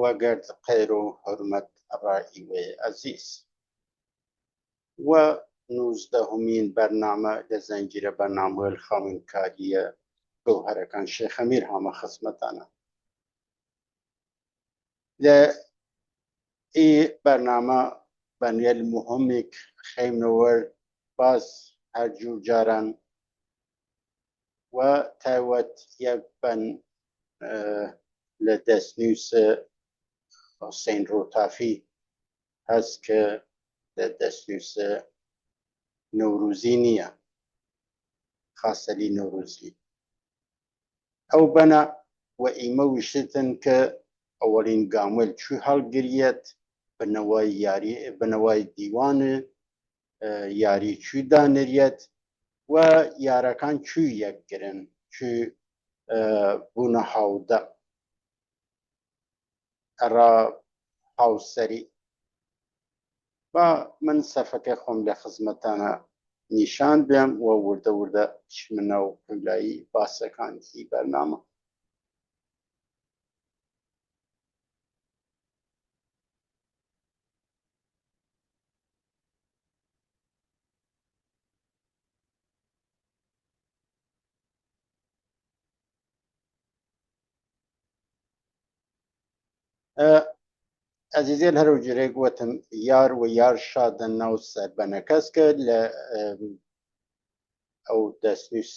وەگەرد قەیر و حورمەت ڕائی وێ عەزیز و 19مین بەرنامە لە زەنجیرە بەرنامەوە خاوێنکاریە گەوهەرەکان شێخ ئەمیر هەمە خزمەتانە لە ئی بەرنامە بەنێل مهمێک خەیمنەوە باز هەرجوو جاران و تایوەت یەک بەن لە دەستنووسە حوسێن ڕۆتافی هەست کە لە دەستنووسە نەوروزی نییە خاسەلی نەوروزی ئەو بەنە و ئیمە وشتن کە ئەوەڵین گامل چوو هەڵگریەت بنەوای دیوانە یاری چوو دانریەت و یارەکان چوو یەکگرن چوو بوونە هاودە ئەڕا هاوسەری با من سەفەکە خۆم لە خزمەتانە نیشان بێم و وردە وردە چمنە و پلایی باسەکانی بەرنامە عزیزێن هەرو جرێک وتم یار و یار شادن ناو سەربەنەکەس کرد لە ئەو دەستنووس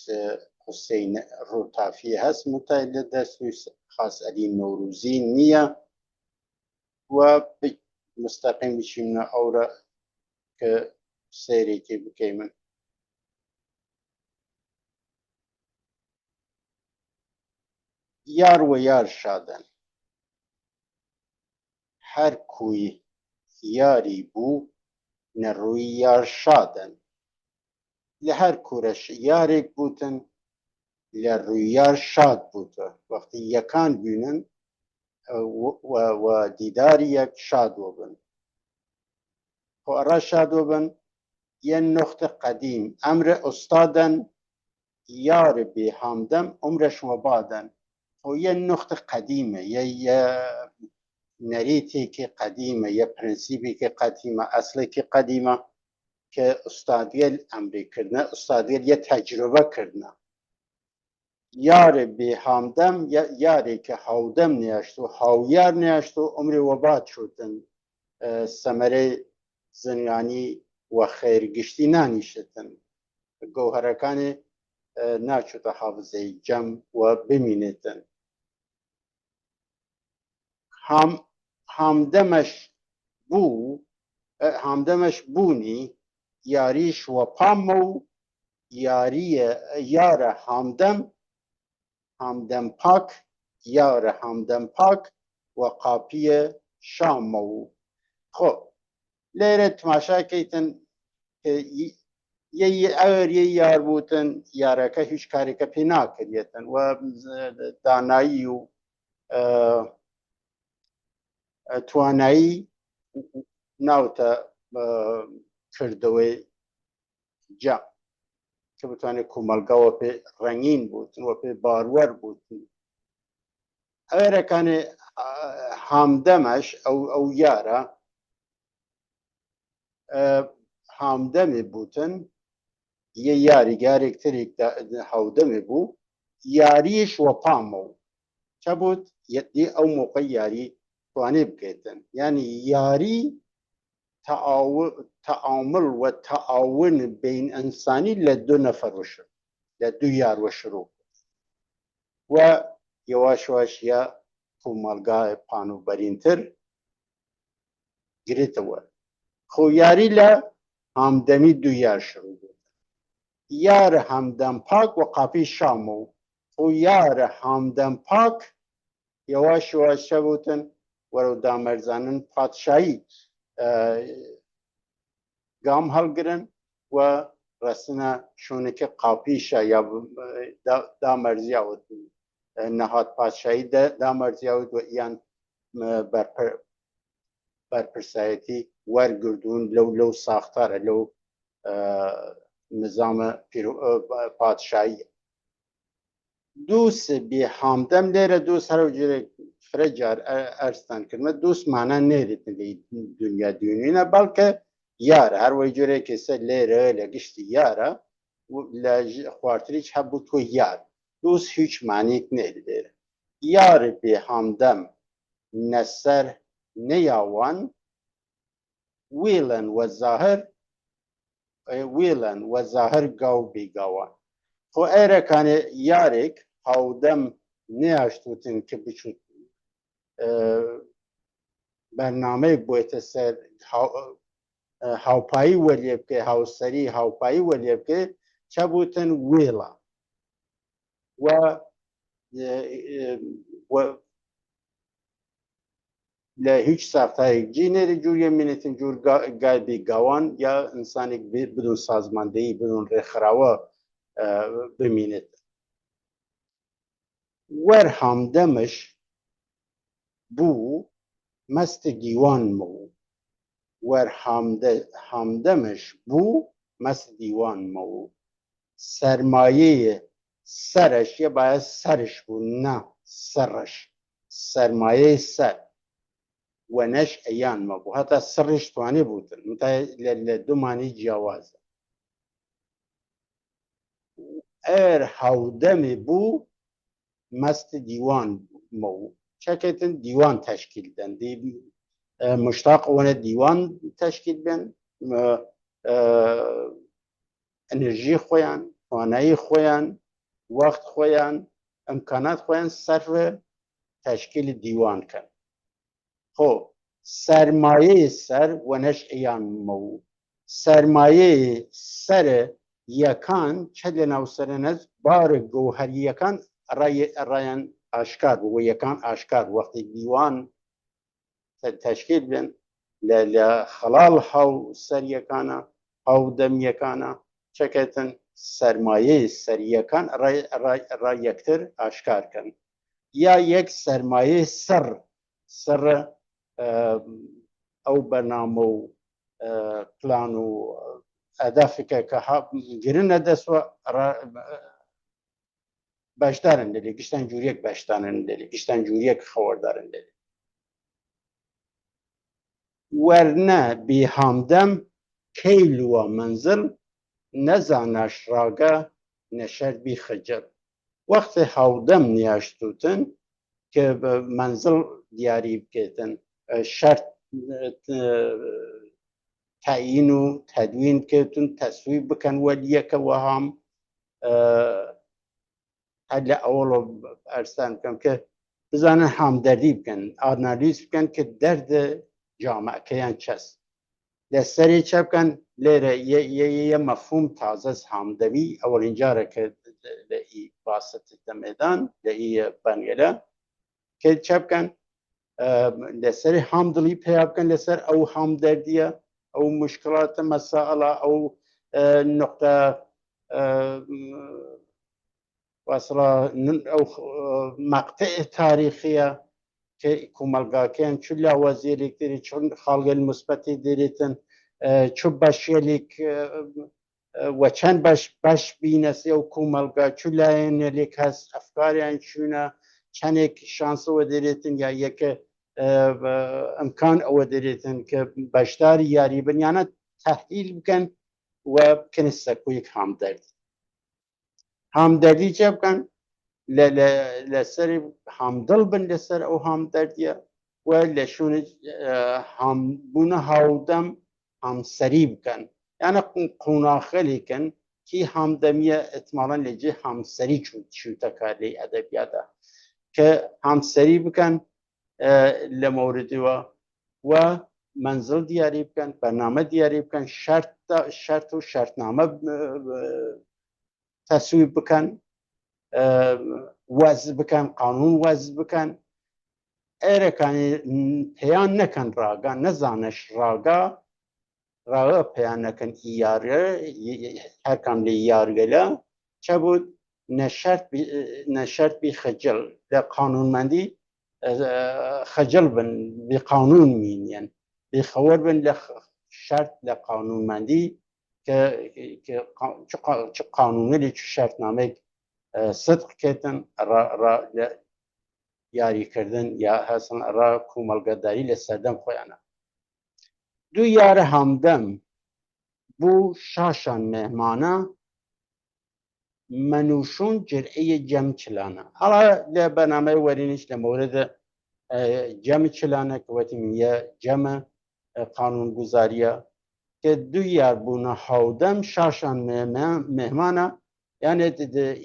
حوسێن ڕۆتافی هەست متای لە دەستنووس خاسەلی نەوروزی نییە و مستەقیم بچینە ئەوڕە کە سەیرێکی بکەی من یار و یار شادن هەر کوی یاری بوو نەڕووی یار شادن لە هەر کوورەش یارێک بوتن لە ڕووی یار شاد بووتە وەختی یەکان بوونن و دیداری یەک شادوە بن خۆ ئەڕا شادوە بن یەن نۆختە قەدیم ئەمرە ئوستادەن یار بێ هامدەم عمرەش وەبادەن خۆ یەن نۆختە قەدیمە یە نەریتێکی قەدیمە یە پرەنسیبێکی قەدیمە ئەسڵێکی قەدیمە کە ئوستادگەل ئەمریکردنە ئوستادگەل یە تەجروبە کردنە یارە بێ هامدەم یارێکە هاودەم نیاشت و هاویار نیاشت و عمری وەباد شوتن سەمەرەی زنیانی و خێرگشتی نانیشتن گەوهەرەکانی ناچوتە حافزەی جەم و بمینێتن هامدەمەش بوونی یاریش وەپامە و یارە هامدەم پاک یارە هامدەم پاک و قاپیە شامە و خۆ لێرە تماشاکەیتن ئەوەر یە یار بوتن یارەکە هیچ کارێکە پێ ناکردێتن و دانایی و توانایی ناوتە کردەوەی جا کە بتوانێت کۆمەلگاوە پێ ڕەنگین بوتن و پێ باروەەر بوتن ئەوێرەکانی هامدەمەش ئەو یارە هامدەمێ بوتن یە یاریگارێکترێک هاودەمێ بوو یاریش وەپامە و چە بوت یەتی ئەو موقع یاری توانێ بکەیتن یعنی یاری تەعامل و تەعاون بین ئەنسانی لە دوو نەفەر لە دوو یار وەشڕوو و یەواش یەواش یە کۆمەلگای پانوبەرینتر گرێتەوە خۆ یاری لە هامدەمی دوو یار شروع بوو یارە هامدەم پاک و قاپی شامە و خۆ یارە هامدەم پاک یەواش یەواش چە بوتن وەرە دامەرزانن پادشایی گام هەڵگرن و ڕەسنە شوونەکە قاپیشە یا دامەرزیاوت نەهات پادشایی دامەرزیاوت و ئیان بەرپرسایەتی وەرگردوون لەو ساختارە لەو نظامە پادشاییە دووس بێ هامدەم لێرە دووس هەرو جێرێک فرجار ارستان کرد دوست معنا نیرید لی دنیا دنیا بلکه یار هر وی جوره که سه لیره لگشتی یاره خوارتریچ هبو تو یار دوست هیچ معنیک نیرید یار به همدم نسر نیاوان ویلن و ظاهر ویلن و ظاهر گاو بیگاوان خو ایره کانه یارک هاودم نیاشتوتن که بچوت برنامه بویت سر هاوپایی ولیب که هاوسری هاوپایی ولیب که چه بوتن ویلا و لا هیچ ساختاری جینری جوری منیتن جور گایبی گوان یا انسانی بدون سازماندهی بدون رخراوه بمینید ور همدمش بو مست دیوان مو ور همدمش بو مست دیوان مو سرمایه سرش یا باید سرش بود نه سرش سرمایه سر و نش ایان ما بو حتی سرش توانی بود دو معنی جوازه ار هودمی بو مست دیوان مو چکتن دیوان تشکیل دن دی مشتاق ونه دیوان تشکیل بن انرژی خویان توانایی خویان وقت خویان امکانات خویان صرف تشکیل دیوان کن خو سرمایه سر ونش ایان مو سرمایه سر یکان چه نو سرنز بار گوهری یکان رایان آشکار و یکان آشکار وقتی دیوان تشکیل بین لخلال هاو سر یکانا هاو دم یکانا چکتن سرمایه سر یکان را یکتر آشکار کن یا یک سرمایه سر او برنامه و پلان و اهدافی که گرنه دستو باشدارن دلی گشتن جوریک باشدارن دلی گشتن جوریک خبردارن دلی ورنه بی همدم کیل و منزل نزانش راگه نشر بی خجل وقت هاودم نیاشتوتن که منزل دیاری بکتن شرط تعیین و تدوین کتن تصویب بکن ولیک و هم هلا اولو ارسان کم که بزنن همدردی بکن آنالیز بکن که درد جامعه کیان چست لسری چه بکن لیره یه مفهوم تازه از همدوی اول اینجا را که لئی باسط دمیدان لئی بانگله که چه بکن لسری همدلی پیاب کن لسر او همدردیه او مشکلات مسائل او نقطه وصلا او مقطع تاریخیه که کوملگاکیان چولا وزیرlik داری چون خالق المثبتی داریتن چو باشیلیک و چند باش بینسی او کوملگا چولا اینلیک هست افکاریان چونه چنک شانس و داریتن یا یک امکان او داریتن که باشداری یاری بنیانه تحلیل بکن و کنیسته کویک همدردی چه بکن لسر همدل بن لسر او همدردیه و لشون هم بونه هاودم هم سری بکن یعنی قناخلی کن که همدمیه اتمالا لجه هم سری چو تکالی ادبیاته که هم سری بکن لموردی و منزل دیاری بکن برنامه دیاری بکن شرط و شرطنامه تصویب بکن وضع بکن قانون وضع بکن ایره کانی پیان نکن راگا نزانش راگا پیان نکن ایاره هر کام لی ایارگله چه بود نشرت بی خجل در قانون مندی خجل بن بی قانون مینین بی خور بن شرط لقانون مندی که چه قانونی لی چه شرط نامه صدق کتن یاریکردن یا هەسن ڕا کومەڵگەداری لە سەردەم خۆیانە دوو یارە هەمدەم بوو شاشان مێهمانە منوشون جرعەیە جەم چلانە هەڵا لە بەنامەی وەرینش لە مۆردە جەم چلانە کەوەتی میە جەمە قانونگوزاریە کە دوو یار بوونە هەودەم شاشان مێهمانە یانێ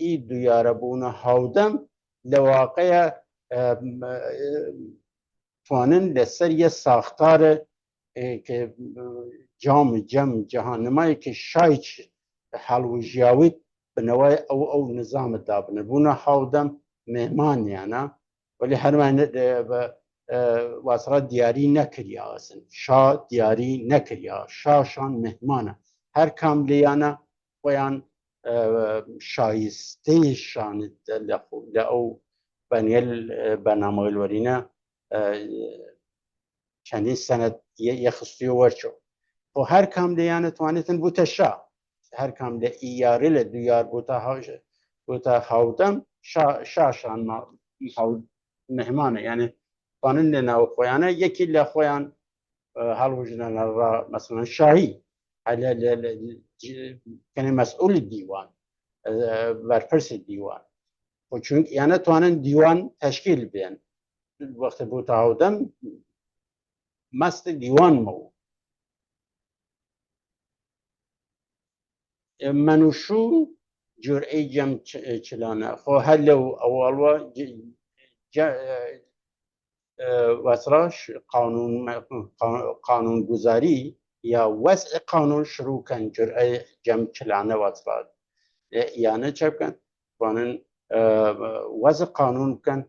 ئی دوو یارە بوونە هەودەم لە واقعە توانن لەسەر یە ساختارە جام جەم جەهانمایەکی شایچ هەڵوژیاویت بنەوەی ئەو نظامت دابنە بوونە هەودەم مێهمانیانە وەلی هەرمان واسڕە دیاری نەکریا ئەسن شا دیاری نەکریا شاشان مێهمانە هەر کام لێیانە خۆیان شایستەیشان لە ئەو بەنیل بەنامەوەلوەرینە چەندین سەنەت یەخستی و وەرچۆ خۆ هەر کام لێیانە توانێتن بووتە شا هەر کام لە ئیاری لە دویار بووتە هەودەم شاشان مهمانە یعنی توانن لە ناو خۆیانە یەکی لە خۆیان هەڵوژنە ڕا مەسەڵەن شاهی کەنێ مەسئولی دیوان بەرپرسی دیوان خۆ چونکە یانە توانن دیوان تەشکیل بێن وەختە بووتە هەودەم مەستە دیوانمەوە منوشوو جورئەی جەم چلانە خۆ هەر لەو ئەوواڵوە وەسڕاش قانونگوزاری یا وەزع قانون شروع کەن جورئەی جەم چلانە وەسڕات یانە چە بکەن توانن وەزع قانون بکەن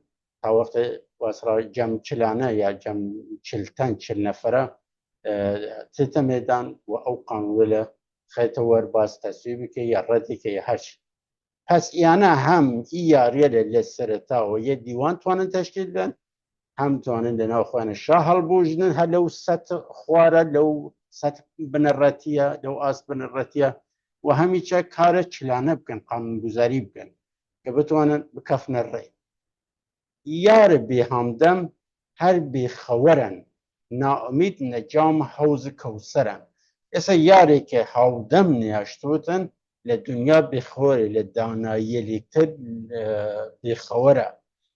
تا وەختە وەسڕا جەم چلانە یا جەم چلتەن چل نەفەرە تێتە مێدان و ئەو قانونە لە خێتە وەرباز تەسویب بکە یا ڕەتێکە یا هەرچ پس ئیانە هەم ئی یاریە لە سەرەتاوە یە دیوان توانن تەشکیل بن هەم توانن لەناو خۆیانە شا هەڵبوژنن هەر لەو سەت خوارە لەو سەت بنەڕەتیە لەو ئاست بنەڕەتیە و هەمیچە کارە چلانە بکەن قانونگوزاری بکەن کە بتوانن بکەفنە ڕێ یارە بێ هەمدەم هەر بێخەوەرن نائومید نەجام حەوز کەوسەرن ئێستا یارێکە هەودەم نیاشتوتن لە دنیا بێخەوەرە لە داناییە لێکتر بێخەوەرە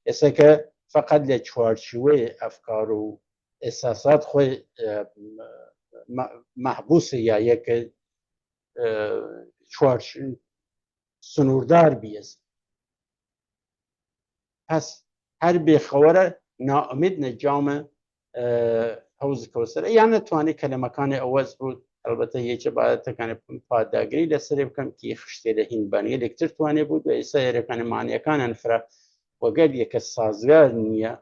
ئێستا کە فقط لە چوارچوەی ئەفکار و ئێساسات خۆی مەحبوسە یا یەکە سنووردار بیست پس هەر بێخەوەرە نائومید نەجامە حەوز کەوسەرە یان نەتوانێت کەلەمەکانی ئەوەز بوو ئەلبەتە یەکێ بابەتەکانی پادداگری لەسەرێ بکەم کی خشتێ لە هینبانیە لێکتر توانێ بوو و ئێستا هێرەکانی مانیەکانیان فرا وەگەر یەکە سازگار نییە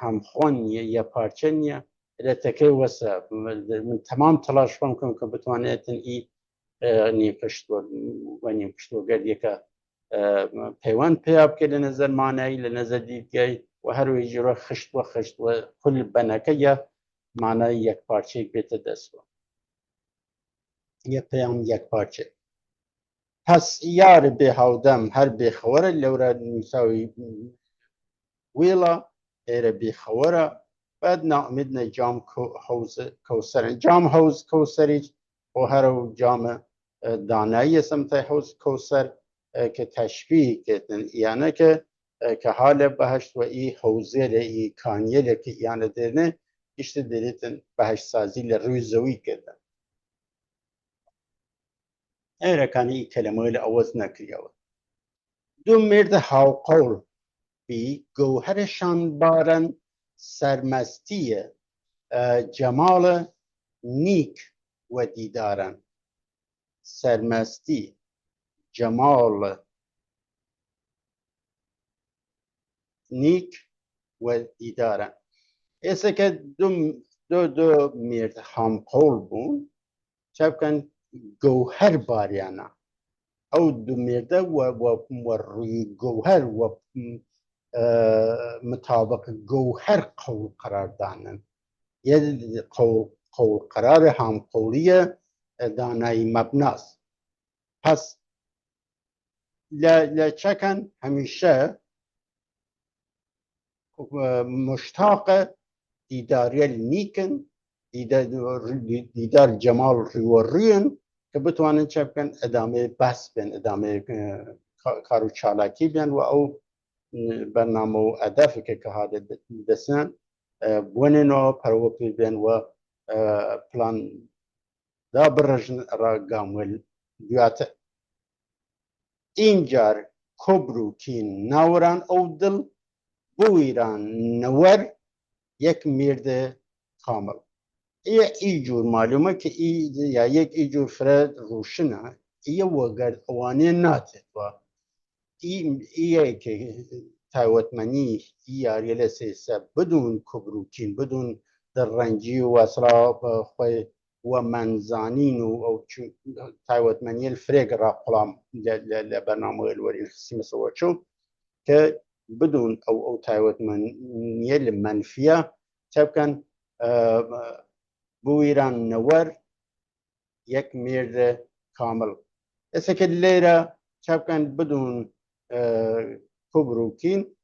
هەمخۆن نییە یا پارچە نییە لە تەکەی وەسە من تەمام تەلاش بکەم کە بتوانێتن ئی نیم پشتوەگەر یەکە پەیوەند پێیا بکەێت لە نەزەر مانایی لە نەزەر دیدگای و هەروەی ژێرە خشت و کل بەنەکە یە مانای یەک پارچەیەک بێتە دەستوە یە پەیام یەک پارچە پس یارە بێ هەودەم هەر بێخەوەرە لەورە نووساوی وێڵە ئێرە بێخەوەرە بعد نائومید نەجام حەوز کەوسەرن جام حەوز کەوسەریج بۆ هەرە و جامە داناییە سەمتای حەوز کەوسەر کە تەشبیه کردن یانە کە حالە بەهشت و ئی حەوزێرە ئی کانیەلە کە یانە دێنێ ئیشتە دەرێتن بەهشت سازی لە ڕووی زەوی کردن ئێرەکانی ئی کەلەمەوەی لە ئەوەز نەکریەوە دوو مێردە هاوقەوڵ بی گەوهەرشان بارن سەرمەستیە جەماڵە نیک و دیدارن سەرمەستی جەماڵە نیک و دیدارن ئێستا کە دوو مێرد هەمقەوڵ بوون چا بکەن گەوهەر باریانە ئەو دوو مێردە وە ڕووی گەوهەر وە مطابق گەوهەر قەوڵ قەراردانن یە قەوڵ قەرارە هەمقەوڵیە دانایی مەبناس پس لە چەکەن هەمیشە مشتاق دیداری نیکن دیدار جمال ریوریون که بتوانن چه بکن ادامه بحث بین ادامه کارو چالاکی بین و او برنامه و هدفی که هاده دسن بوننو پروپی بین و پلان دا برژن را گامول دیاته اینجار کبرو کی نوران او دل بو ایران نور یک مرد کامل ای جور معلومه که یا یک ای جور فرد روشنه ای وگرد اوانه ناتد و ای که تایوتمنی ای یاریل سیسه بدون کبروکین بدون در رنجی و اصلا خوی و منزانین و تایوتمنی الفرق را قلام لبرنامه الورین خصیمه سوا چون که بدون او تایوتمنی المنفیه تبکن بو ایران نور یک مرد کامل ایسا که لیره چبکن بدون کبروکین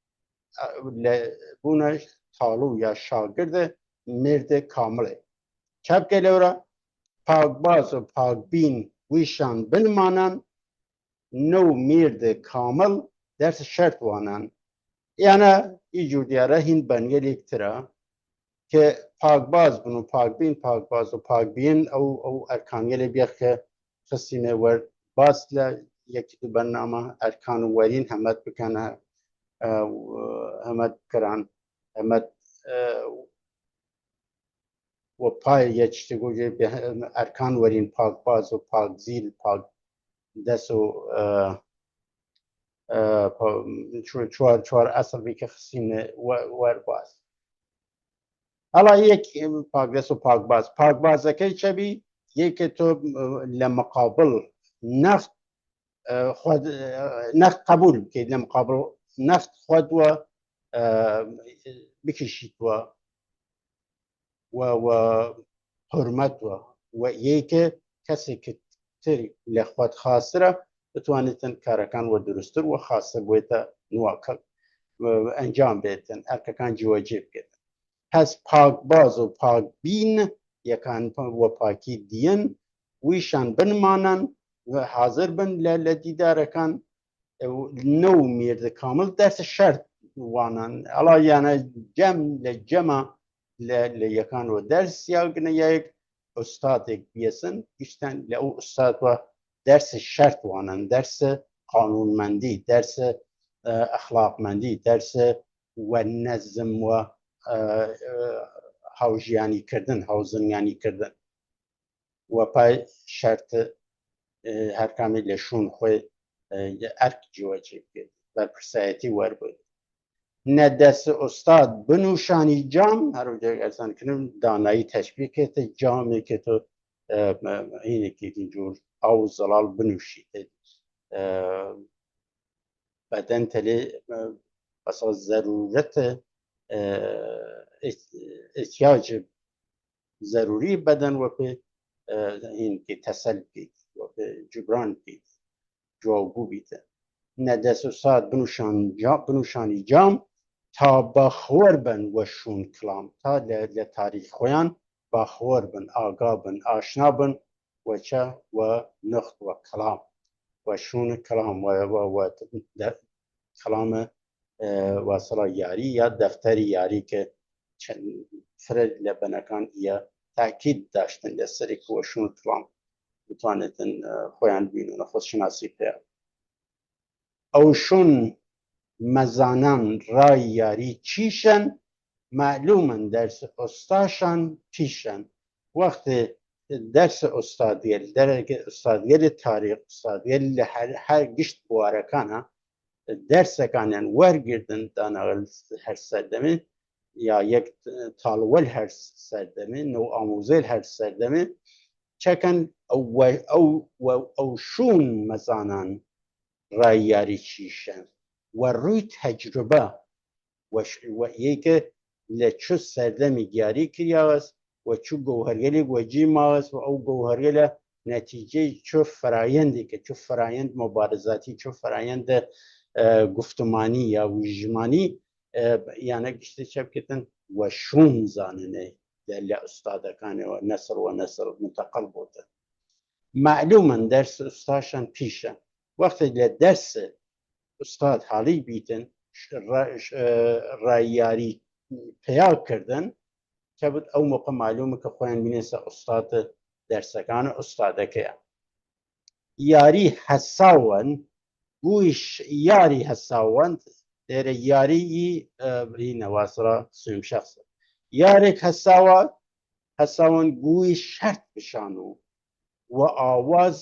بونه تالو یا شاگرد مرد کامله چبکه لیره پاکباز و پاکبین ویشان بنمانن نو مرد کامل درس شرط وانن یعنی ایجور دیاره هین بنگل یک تره که پاکباز بنو پاکبین پاکباز و پاکبین او ارکانیل بیخ که خصیمه ورد باز یکی دو برنامه ارکان ورین همت بکنه همت کران همت و پای یچتی گوجه ارکان ورین پاکباز و پاکزیل پاک دست و چوار اصل بی که خصیمه ورد باز حالا یک پاکدست و پاکباز که چه بی یک تو لمقابل نفت خود نفت قبول که لمقابل نفت خود و بکشید و حرمت و یک کسی که تری لخواد خاصره بتوانیتن کارکان و درستر و خاصه بویتا نواکل انجام بیتن ارککان جواجب کردن پس پاکباز و پاکبین یکان و پاکی دین ویشان بنمانن و حاضر بن لدیدارکان نو مرد کامل درس شرط وانن الا یعنی جمع لیکان و درس یاگن یک استاد بیسن ایشتن لأو استاد و درس شرط وانن درس قانونمندی درس اخلاقمندی درس و نظم و هاوژیانی کردن هاوزنیانی کردن و پای شرط هر کامی لشون خوی ارک جواجه کرد و پرسایتی ور بود نه دست استاد بنوشانی جام هر وجه ارزان کنم دانایی تشبیه که جامی که تو اینه که اینجور او زلال بنوشید بدن تلی اصلا ضرورت احتیاج ضروری بدن و به این که تسل بید و به جبران بید جوابو بیده نه دست و ساعت بنوشانی جام تا بخور بن و شون کلام تا لتاریخ خویان بخور بن آگاه بن آشنا بن و چه و نخت و کلام و شون کلام و کلام واصله یاری یا دفتر یاری که فرد لبنکان یا تاکید داشتن لسری که وشون کلام بتوانتن خویان بینون خودشناسی پیدا او شون مزانان رای یاری چیشن معلومن درس استاشان پیشن وقت درس استادیل استادیل تاریخ استادیل هر گشت بوارکانه درس کانن ورگردن دانال هر سردمه یا یک طالول هر سردمه نو آموزل هر سردمه چکن او شون مزانان رای یاری چیشن و روی تجربه و یک لچو سردمی گیاری کریاست و چو گوهرگلی وجی ماست و او گوهرگل نتیجه چو فرایندی که چو فرایند مبارزاتی چو فرایند گفتمانی یا ویژمانی یانە گشتی چە بکەن وە شوم زاننێ لە ئوستادەکانەوە نەسر و نەسر منتەقل بۆتن معلومن دەرس ئوستاشان پیشە وەختی لە دەرس ئوستاد حاڵی بیتن ڕاییاری پیاکردن کە بت ئەو موقع معلومە کە خۆیان بینێسە ئوستاد دەرسەکان ئوستادەکەیە یاری هەساون بوویش یاری هەساوەند لێرە یاریی نەواسرا سوێم شخصە یارێک هەساوەند گووی شەرت بشان و ئاواز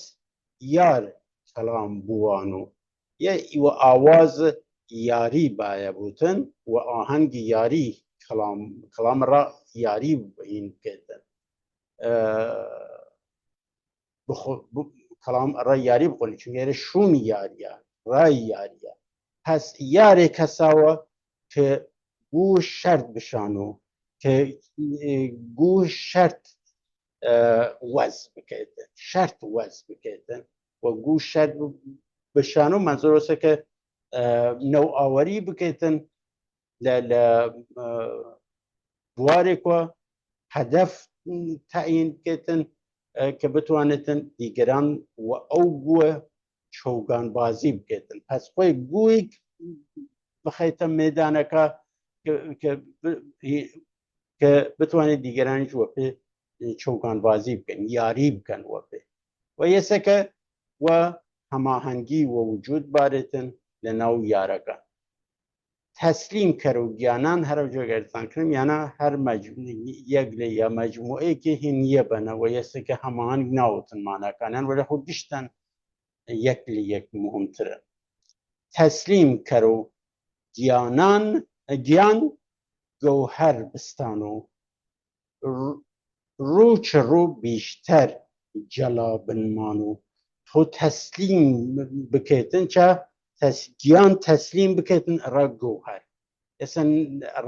یار کەلام بووان و ئاواز یاری باە بوتن و ئاهەنگی یاری کەلامڕا یاری بین بکەیتن کەلام ڕای یاری بخۆنی چون لێرە شومی یاریە ڕای یاریە هەس یارێک هەساوە کە گوو شەرت بشان کە گوو شەرت وەز بکەیتن شەرت وەز بکەیتن و گوو شەرت بشان و منزۆرۆسە کە نەوئاوەری بکەیتن لە بوارێکوە هەدەف تەعیین بکەیتن کە بتوانێتن دیگەران و ئەو گووە چۆگانبازی بکەیتن پس خۆی گووی بخەیتە مێدانەکە کە بتوانێت دیگەرانیش وە پێ چۆگانبازی بکەن یاری بکەن وە پێ و یەسەکە و هەماهەنگی وە وجود بارێتن لە ناو یارەکە تەسلیم کەر و گیانان هەرە جۆگەرتان کردم یانە هەر یەک لە یا مەجموعەیەکی هینیە بنەوە یەسەکە هەماهەنگ ناوتن ماناکانیان وەرە خۆ گشتن یەک لە یەک مهمترە تەسلیم کەر و گیان گەوهەر بستان و ڕوو چ ڕوو بیشتر جەلا بنمان و تۆ تەسلیم بکەیتن چە گیان تەسلیم بکەیتن ڕە گەوهەر ئێسن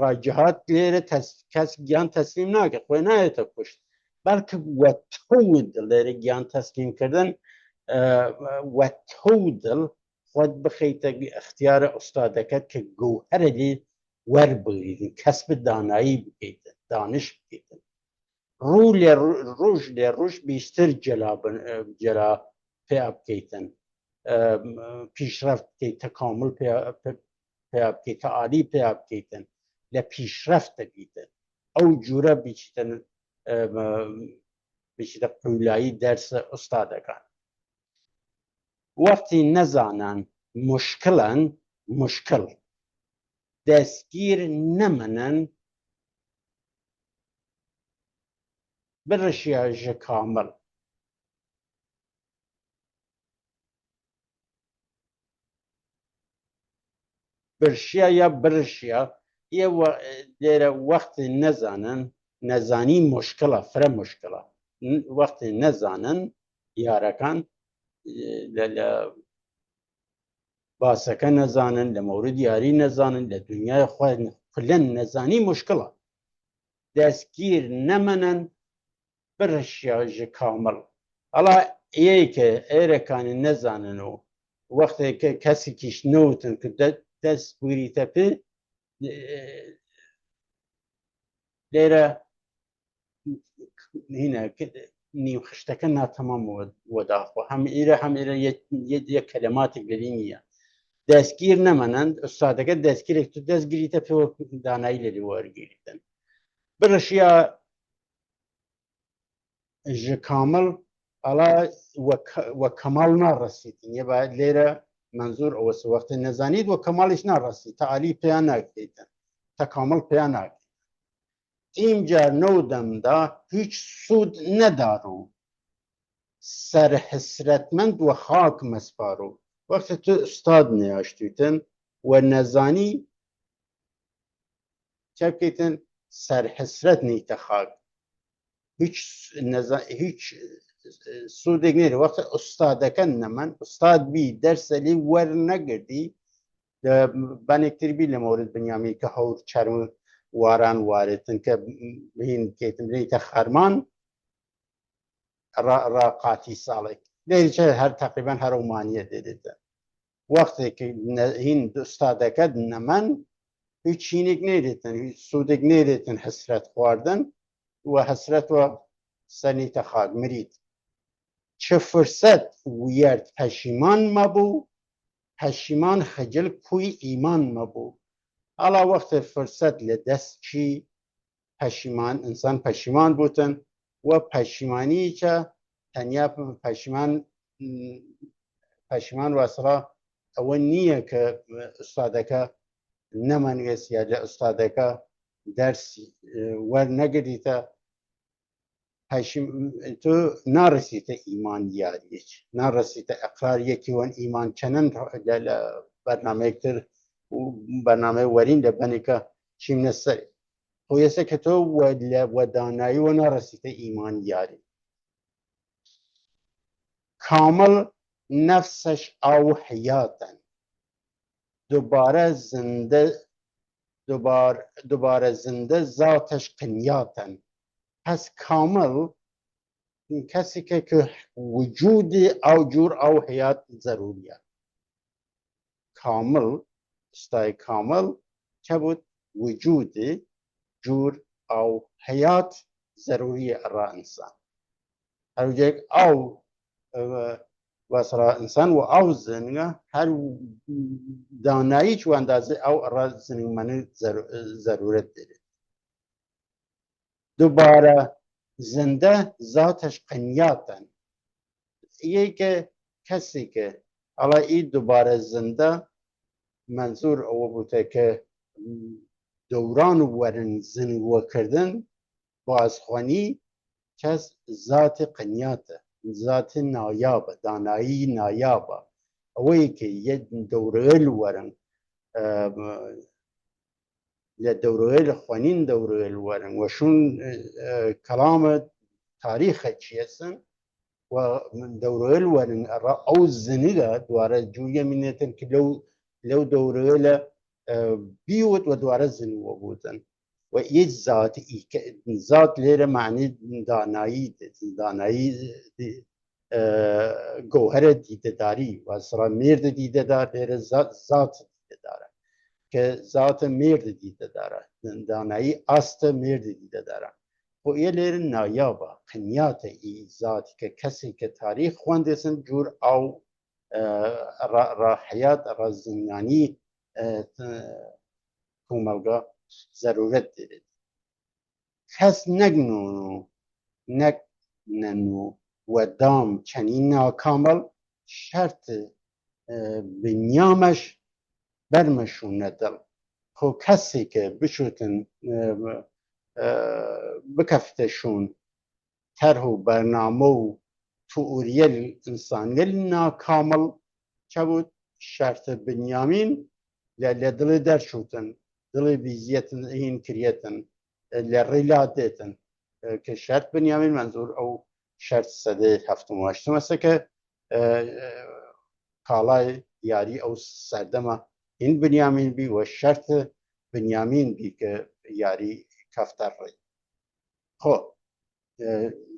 ڕاجهات لێرە کەس گیان تەسلیم ناکە خۆی نایێتە کوشت بەڵکە وە تۆ دڵ لێرە گیان تەسلیمکردن وە تۆ دڵ خۆت بخەیتە اختیارە ئوستادەکەت کە گەوهەرە لێ وەربگریتن کەسب دانایی بکەیتن دانش بکەیتن ڕوژ لێ ڕوژ بیشتر جەلا پێ بکەیتن پیشرفت بکەیت تەکامل پێ بکەیت تەعالی پێ بکەیتن لە پیشرفت دەبیتن ئەو جورە بچیتە قوولایی دەرسە ئوستادەکان وەختی نەزانان مشکلن مشکل دەستگیر نەمەنن برشیا ji kamil برشیا یا برشیا لێرە وەختی نەزانن نەزانی مشکلە فرە مشکلە وەختی نەزانن یارەکان لە باسەکە نەزانن لە مەورد یاری نەزانن لە دنیای خۆی کولەن نەزانی مشکلە دەستگیر نەمەنن برشیا ji kamil ئەڵا ئەیەکە ئێرەکانی نەزانن و وەختێکە کەسێکیش نەوتن کە دەست بگریتە پێ لێرە نیم خشتەکە ناتەمام وەداخۆ هەم ئێرە یەک کەلەماتێک لەری نییە دەستگیر نەمەنن ئوستادەکە دەستگیرێک تو دەستگیریتە پێوە دانایی لەری وەرگیریتن برشیا ji kamil ئەڵا وە کەماڵ ناڕەسیتن یە لێرە منزور ئەوەس وەختە نەزانیت وە کەماڵیش ناڕەستی تەعالی پێیان ناکەیتن تەکامل پێیان ناکەیت اینجا نەودەمدا هیچ سوود نەدار و سەرحسرەتمەند وە خاک مەسپار و وەختە تو ئوستاد نەیاشتویتن وە نەزانی چە بکەیتن سەرحسرەت نیتە خاک هیچ سوودێک نێرە وەختە ئوستادەکە نەمەن ئوستاد بی دەرسەلی وەرنەگرتی بانێکتر بی لە مەورد بنیامی کە هەور چەرم واران وارێتن کە بهین بکەیتن بنیتە خەرمان ڕاقاتی ساڵێک لێری چە هەر تقریبان هەرەومانیە دێتە وەختێک هین ئوستادەکەت نەمەن هیچ چینێک نێرێتن هیچ سوودێک نێرێتن حسرەت خواردن و حسرەت وە سەرنیتە خاک مریت چه فرصت ویرد پەشیمان مەبوو پەشیمان خجل کوی ئیمان مەبوو ئەڵا وەختە فرصت لە دەست چی پەشیمان ئینسان پەشیمان بوتن و پەشیمانیچە تەنیا پەشیمان واسڕا ئەوە نییە کە ئوستادەکە نەمانوێسیە لە ئوستادەکە دەرسی وەرنەگریتە تۆ ناڕسیتە ئیمان یاریەک ناڕسیتە ئەقرار یەکیوەن ئیمان چەنەن لە بەرنامەیەکتر و بەرنامەی وەرین لە بەنێکە چیمنە سەر خۆیەسە کە تۆ وە دانایی وە ناڕسیتە ئیمان یاری کامل نفسش ئاو حیاتن دوباره زنده ذاتش قنیاتن پس کامل کسی که وجود او جور او حیات ضروریه کامل استای کامل چه بود وجود جور او حیات ضروریه را انسان هر جایک او واسرا انسان و او زنگه هر دانایی چو اندازه او را زنگ منه ضرورت داره دوباره زنده ذاتش قنیاتن یه که کسی که حالا این دوباره زنده منظور او بوده که دوران ورن زنگو کردن بازخوانی کس ذات قنیاته ذات نایابه دانایی نایابه اوی که یه دوره ورن لدورة خوانين دورة الورن وشون كلام تاريخ تشيسن ومن دورة الورن أو الزنقة دوارة جوية منتن لو دورة بيوت ودوارة الزنقة بوتن وإيج ذات ليرة معني داناي جوهرة ديداري وأسرع ميرد ديدار ليرة ذات ديدار که ذات مرد دیده داره دانایی است مرد دیده داره و یه لیر نایابه قنیات ای ذاتی که کسی که تاریخ خوانده سن جور او را حیات را زندانی کوملگا ضرورت دارد کس نگنو و دام چنین ناکامل شرط بنیامش برمشونه دل خو کسی که بشوتن بکفتشون طرح و برنامه و تئوریه انسانی ناکامل چه بود شرط بنیامین لدل در شوتن دل بیزیتن این کریتن لرلادتن که شرط بنیامین منظور او شرط سده هفتم و هشتم است که کالای یاری او سردمه این بنیامین بی و شرط بنیامین بی که یاری کفتر ری خب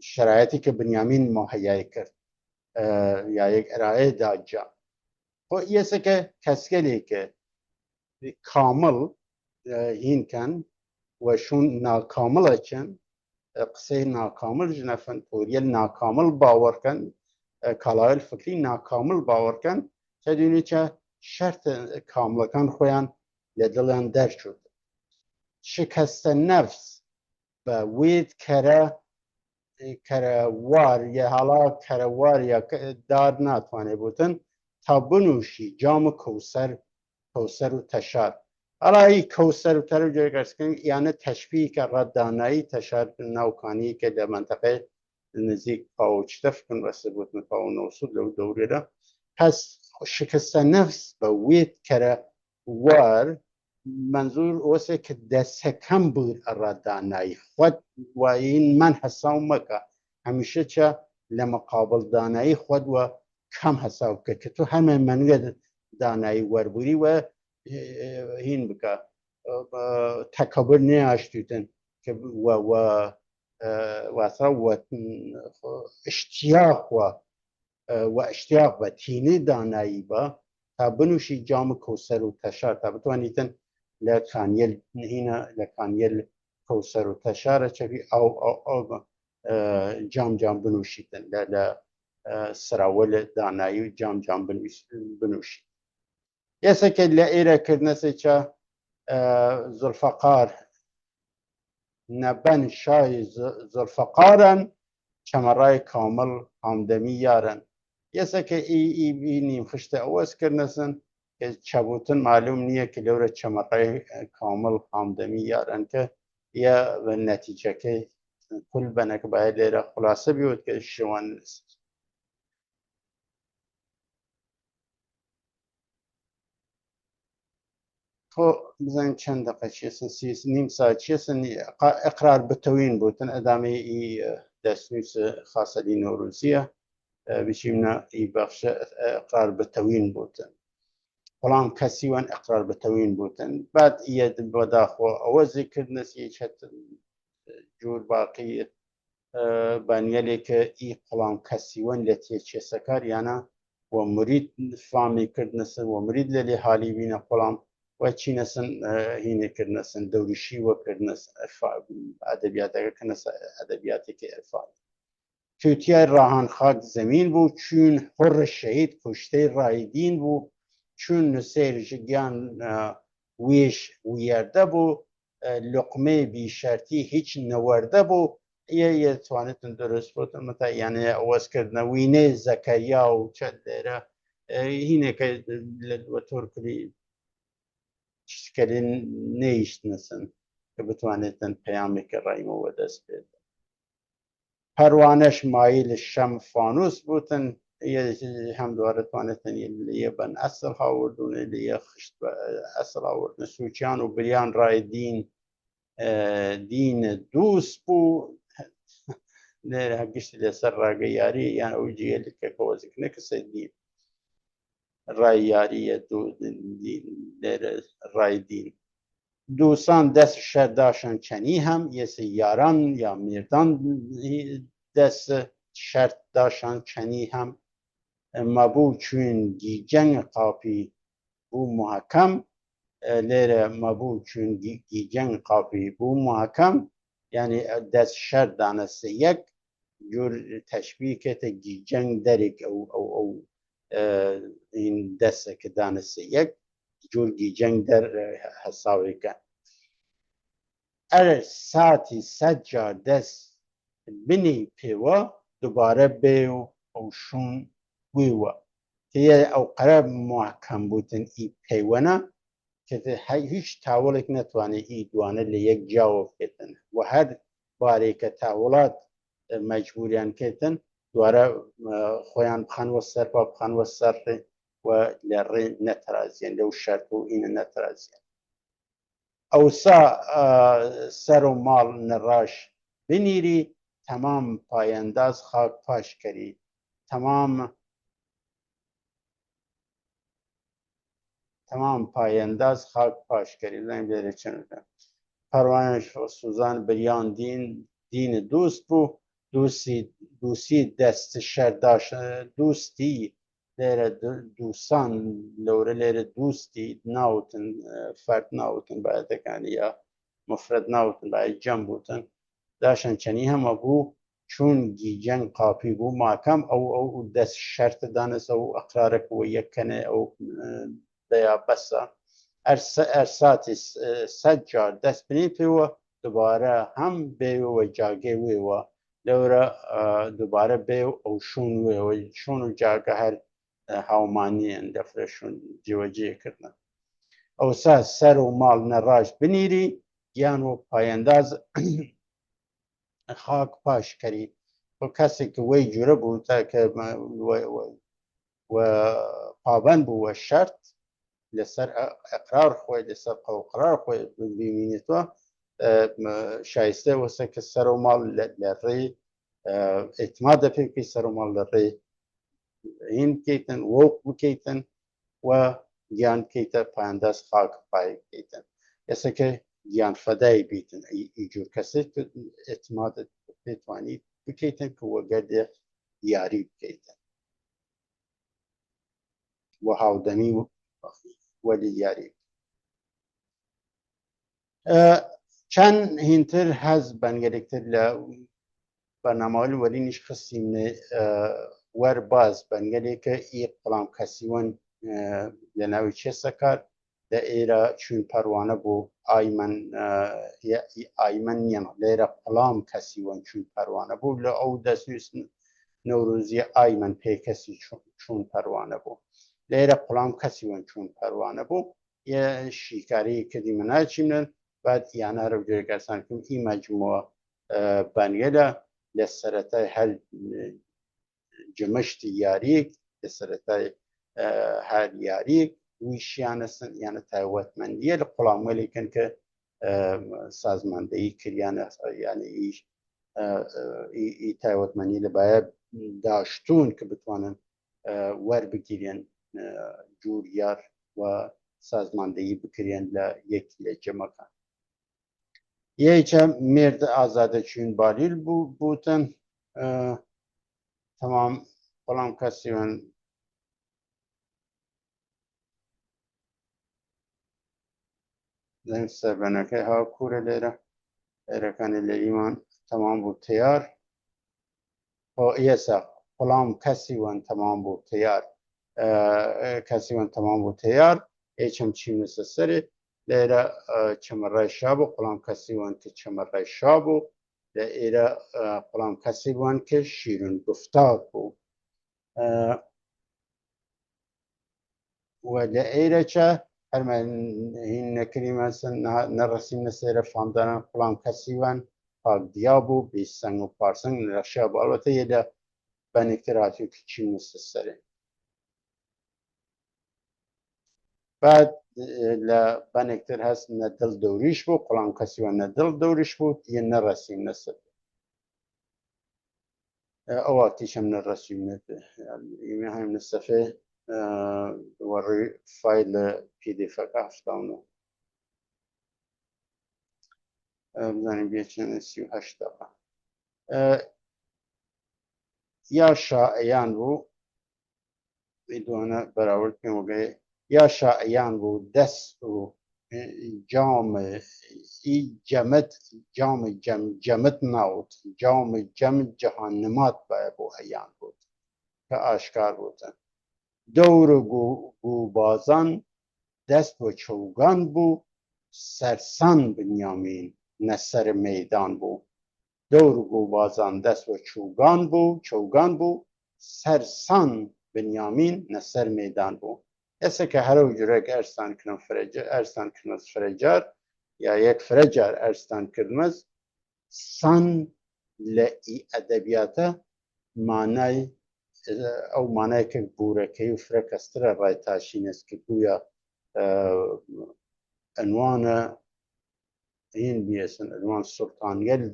شرایطی که بنیامین مهیا کرد یا یک ارائه داد جا خب یه که کسکلی که کامل این کن و شون ناکامل اچن قصه ناکامل جنفن توریل ناکامل باور کن کالایل فکری ناکامل باور کن چه دونی چه شرط کامل کن خویان لدلان در شد شکست نفس به وید کره وار یا حالا کره وار یا دار ناتوانه بودن تا بنوشی جام کوثر و تشار حالا ای کوثر و تر جای گرس کنیم یعنی تشبیه که ردانایی تشار نوکانی که در منطقه نزدیک پاو چتف کن واسه بودن پاو نوسود لو دوره را پس شکست نفس به وید کره وار منظور اوسه که دست کم بود ردانایی خود و این من حساب مکه همیشه چه لمقابل دانایی خود و کم حساب که تو همه منگه دانایی وربوری و این بکه تکبر نیاشتیدن که و اشتیاق و اشتیاق و تینی دانایی با تا بنوشی جام کوثر و تشار تا بتوانیتن لە کانیل هینە لە کانیل کەوسەر و تەشارە چەپی ئەو جام جام بنووشیتن لە سراوە لە دانایی و جام جام بنووشی ئێسەکە لە ئێرەکردنەسێکە زولفەقار نەبەن شای زولفەقارن چەمەڕای کامل هامدەمی یارن یەسەکە بینیم خشتە ئەوەسکردنەسن کە چەبوتن معلوم نییە کە لەورە چەمەڕای کامل هامدەمی یارن کە یە نەتیجەکەی کول بەنەکە باید لێرە خولاسە بیوت کە شێوان تۆ بزانین چەند دقە چێسن نیم ساعت چێسن ئەقرار بتەوین بوتن ئەدامەی دەستنووس خاسەلی نۆروزیە بچینە بەخشە ئەقرار بتەوین بوتن بەڵام کەسی وان ئەقرار بتەوین بوتن بعد بەداخۆ ئەوە زیکردنەسی چەت جور باقی بانیەلێکە قوڵام کەسیوەن لە تێچێسەکار یانە وە مرید فامی کردنەسن وە مرید لە لێ حالی بینە قوڵام و چینەسن هینێکردنەسن دەوریشی وەکردنەسن ئەدەبیاتەکە کەنەسە ئەدەبیاتێکی ئەرفانی توتیای ڕاهان خاک زەمین بوو چون حڕ شەهید کوشتەی ڕایدین بوو چون نووسێرژگیان وێش ویاردە بوو لقمەی بیشەرتی هیچ نەوەردە بوو توانێتن دروست بوتن مەتا یانە ئەوەسکردنە وینێ زەکەریا و چەند لێرە هینێکە لە تۆرکلی چکەلێن نەیشتنەسن کە بتوانێتن پەیامێکە ڕایمەوە دەست پێت پەروانەش مایل شەم فانوس بوتن هەم دوارە توانێتن لە بەن ئەسڵ هاوردون لە خشت ئەسڵ هاوردن سوچیان و بریان ڕای دین دووست بوو لێرە هەگشت لەسەر ڕاگە یاری یان ئەو جێلکەکەوە زیکنەکە سەدین ڕای یاریە لێرە ڕای دین دووسان دەست شەرداشان چەنی هەم یەسە یاران یا میردان دەست شەرت داشان چەنی هەم مەبوو چون گیجەنگ قاپی بوو محەکەم لێرە مەبوو چون گیجەنگ قاپی بوو محەکەم یعنی دەست شەر دانەسە یەک جور تەشبیهکێتە گیجەنگ دەرێک ئەو این دەستێکە دانەسە یەک جور گیجەنگ دەر هەساوێکە ئەر ساتی سەد جار دەست بنی پێوە دووبارە بێ و ئەو شوون بوویوە تێ ئەو قەرە محکەم بوتن ئی پەیوەنە کە هیچ تاوڵێک نەتوانێت ئی دوانە لە یەک جاوە بکێتن و هەر بارێکە تاوڵات مەجبوریان کێتن دوارە خۆیان بخەنوە سەر با بخەنوە سەر و لە ڕێ نەتەرازیان لەو شەرت و ئینە نەتەرازیان ئەوسا سەر و ماڵ نەڕاش بنیری تەمام پایەنداز خاک پاشکەری تەمام پایەنداز خاک پاشکەری زەنگ لێرە چەندە پەروانەش سوزان بریان دین دووست بوو دووسی دەست شەرداش دووستی لێرە دووسان لەورە لێرە دووستی ناوتن فەرد ناوتن بایەتەکانی یا مفرەد ناوتن باید جەم بوتن داشان چەنی هەمە بوو چون گیجەنگ قاپی بوو ماکەم ئەو دەست شەرتە دانەسە و ئەقرارەکەوە یەکەنێ ئەو دەیا بەسە ئەرساتی سەد جار دەست بنی پێوە دووبارە هەم بێوە جاگێ وێوە لەورە دووبارە بێ و ئەو شوون وێەوە شوون و جاگە هەر هاومانیان دەفرەشون جێوەجێکردن ئەوسا سەر و ماڵ نەڕاش بنیری گیان و پایەنداز خاک پاشکەری بۆ کەسێک وەی جورە بوو تاکە پابەند بوو وە شەرت لەسەر ئەقرار خۆی لەسەر قەوقرار خۆی ببینێتەوە شایستە وەسە کە سەر و ماڵ لە ڕێ ئێتمادە پێ بکەی سەر و ماڵ لە ڕێ هین بکەیتن وەک بکەیتن و گیان بکەیتە پایەنداز خاک پای بکەیتن ئێسەکە گیان فەدای بیتن ئیجور کەسێک ئێتمادە پێتوانیت بکەیتن کە وەگەردێ یاری بکەیتن و هاودەمی وەلی یاری چەند هینتر هەز بەنگەرێکتر لە بەرنامەوە وەرینیش خستیمنێ وەرباز بەنگەرێکە ئی قڵام کەسیوەن لە ناوی چێسەکار لە ئێرە چوون پەروانە بۆ ئایمەن نییە لێرە قڵام کەسیوەن چوون پەروانە بوو لە ئەو دەستنووس نەورۆزیە ئایمەن پێکەسی چوون پەروانە بوو لێرە قڵام کەسیوەن چوون پەروانە بوو یە شیکاری کردی مناچینن بعد یانارە جێگەرسانکردن ئی مەجموعە بەنگەرە لە سەرەتای هەر جمشتی یاریک لە سەرەتای هەر یاریک ویشیانەسن یانە تایبەتمەندیە لە قوڵاموەلێکن کە سازماندەیی کریانە یانە ئی تایبەتمەندی لەبایە داشتون کە بتوانن وەربگیرێن جووریار و سازماندەیی بکرێن لە یەکی لە جەمەکان یەکە مێرد ئازادە چوون بالیل بووتن تەمام بەڵام کەسیوەن لەم سەربەنەکەی هاوکوورە لێرە ئێرەکانی لە ئیمان تەمام بوو تیار ئێسا بەڵام کەسیوەن تەمام بوو تیار کەسیوەن تەمام بوو تیار هیچم چینەسە سەرێ لێرە چەمەڕای شا بوو قوڵام کەسیوەن کە چەمەڕای شا بوو لە ئێرە قوڵام کەسیوەن کە شیرین گفتار بوو و لە ئێرەچە هەرمان هین نەکری مەسن نەڕەسینە سێرە فامدانان قوڵام کەسیوەن پاکدیا بوو بیسەنگ و پارسەنگ لەشا بوو ئەڵبەتە یە لە بەنێکتر هاتوو کە چینەسە سەرێ بعد لە بەنێکتر هەست نەدڵ دەوریش بوو قوڵام کەسیوەن نەدڵ دەوریش بوو یە نەڕەسینە سەر ئەو وەختیشم نەڕەسینێت هەم لە سەفێ وەڕی فایل پێدێفەکە هەفتاونە بزانین بێچێنە 38 دقە یا شائعیان بوو دوانە بەراورد پێم وەگەی یا شائعیان بوو دەست و جامە ئی جەمت جامە جەمت ناوت جامە جەمت جەهاننمات باە بۆ ئەیان بوت کە ئاشکار بوتن دەورە گوبازان دەست بۆ چەوگان بوو سەرسان بنیامین نەسەر مەیدان بوو دەور گوبازان دەست بۆ چەوگان بوو سەرسان بنیامین نەسەر مەیدان بوو ئێستا کە هەرە جورێک ئەرستان کردمەز فرەجار یا یەک فرەجار ئەرستان کردمەز سان لە ئی ئەدەبیاتە مانای ئەو مانایکە بورەکەی و فرە کەسترە ڕای تاشینەست کە گویا ئەنوانە هین بیێسن ئەنوان سوڵتانگەل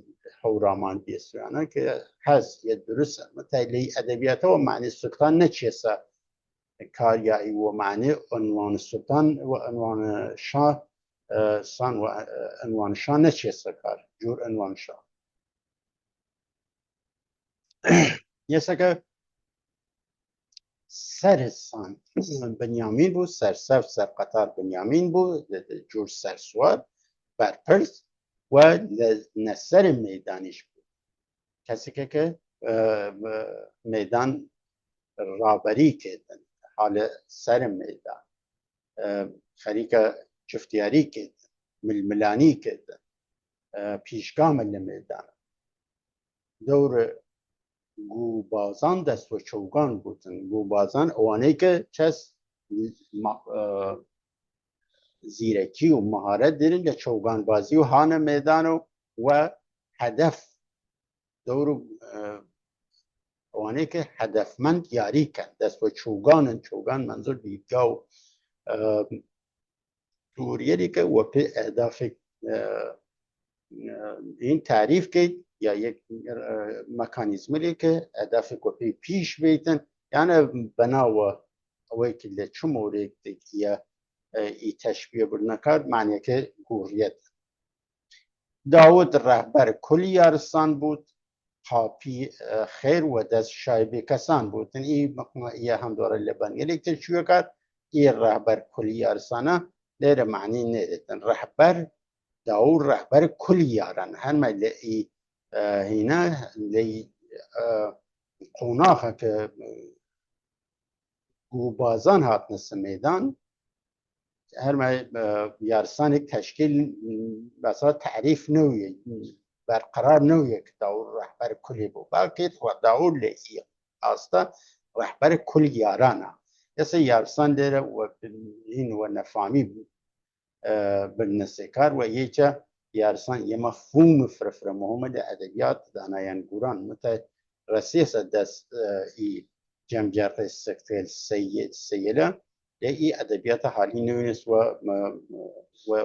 هەورامان بیێسویانە کە هەست یە دروست مەتای لەی ئەدەبیاتەوە معنی سوڵتان نەچێسە کاریایی وە معنی ئەنوان سوڵتان و ئەنوان شا سان و ئەنوان شا نەچێسە کار جور ئەنوان شا یەسەکە سەرسان بنیامین بوو سەرسەر سەرقەتار بنیامین بوو جور سەرسوار بەرپرس و لە نەسەر مەیدانیش بوو کەسێکە کە مەیدان ڕابەری کردن حالە سەر مەیدان خەریکە چفتیاری کردن ململانی کردن پیشگامە لە مەیدانە دەورە گوبازان دەست بۆ چەوگان بوتن گوبازان ئەوانەی کە کەس زیرەکی و مەهارەت دێنن لە چەوگان بازی و هانە مەیدانە و هەدەف دەور ئەوانەی کە هەدەفمەند یاریکەن دەست بۆ چەوگانن چەوگان مەنزوور دیدگا و دووریەرێکە وە پێ ئەهدافێک این تعریف کەیت یا یەک مەکانیزمێکە ئەهدافێک وە پێی پیش بێتن یانە بەناوە ئەوەی کە لە چ مۆرێک یە ئی تەشبیه بردنەکار معنیەکە گوڕیەت داود ڕەهبەر کولی یارستان بوت قاپی خێر و دەست شایبێ کەسان بوتن ئی هەمدۆرە لە بەنگەلێک تەشویەکات ئی ڕەهبەر کولی یارستانە لێرە معنی نێدێتن ڕەهبەر داور رهبر کل یارن هەرمە لە هینا لی قوناخە کە گوبازان هاتنە سمێدان هەرمە یارستانێک تشکیل بەسا تعریف نەویە برقرار نەویە کە داور رهبر کولی بوو باکێت خوا داور لە ئاستا رهبر کل یارانە ئێستا یارستان لێرە هین وە نەفامی بالنسێکار و یەکە یارستان یە مەفهوم فرفرە مهمە لە ئەدەبیات دانایان گوران متە رەسێسە دەست جەمجار سەکتێل سەیەلە لە ئی ئەدەبیاتە حالی نوێنس